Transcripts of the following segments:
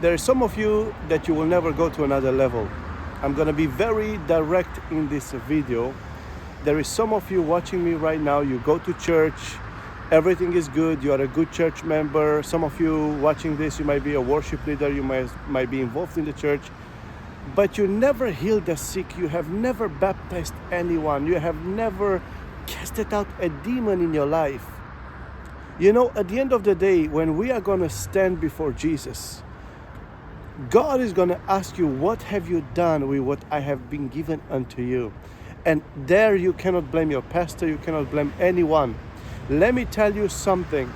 There are some of you that you will never go to another level. I'm going to be very direct in this video. There is some of you watching me right now, you go to church, everything is good, you are a good church member. Some of you watching this, you might be a worship leader, you might be involved in the church, but you never healed the sick, you have never baptized anyone, you have never casted out a demon in your life. You know, at the end of the day, when we are going to stand before Jesus, God is going to ask you, what have you done with what I have been given unto you? And there you cannot blame your pastor, you cannot blame anyone. Let me tell you something.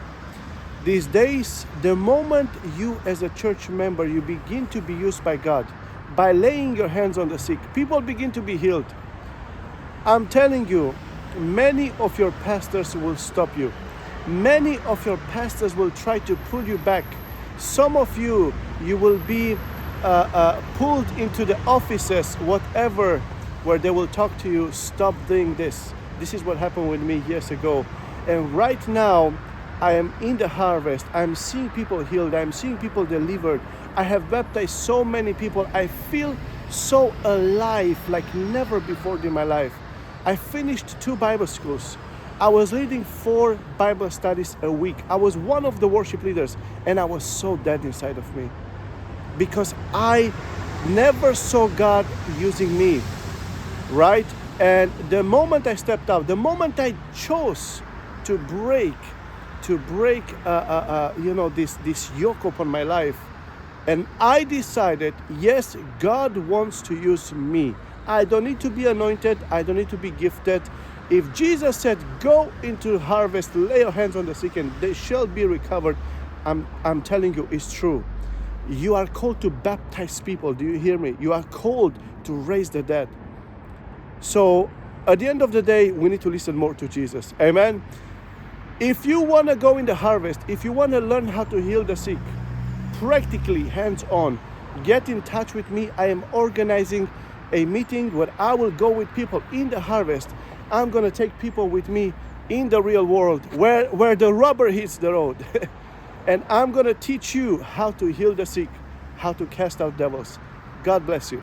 These days, the moment you as a church member, you begin to be used by God, by laying your hands on the sick, people begin to be healed. I'm telling you, many of your pastors will stop you. Many of your pastors will try to pull you back. Some of you, you will be pulled into the offices, whatever, where they will talk to you, stop doing this. This is what happened with me years ago. And right now, I am in the harvest. I'm seeing people healed. I'm seeing people delivered. I have baptized so many people. I feel so alive like never before in my life. I finished 2 Bible schools. I was leading 4 Bible studies a week. I was one of the worship leaders, and I was so dead inside of me because I never saw God using me, right? And the moment I stepped out, the moment I chose to break, this yoke upon my life, and I decided, yes, God wants to use me. I don't need to be anointed. I don't need to be gifted. If Jesus said, go into harvest, lay your hands on the sick and they shall be recovered, I'm telling you, it's true. You are called to baptize people. Do you hear me? You are called to raise the dead. So at the end of the day, we need to listen more to Jesus. Amen. If you want to go in the harvest, if you want to learn how to heal the sick, practically hands-on, get in touch with me. I am organizing a meeting where I will go with people in the harvest. I'm going to take people with me in the real world where the rubber hits the road. And I'm going to teach you how to heal the sick, how to cast out devils. God bless you.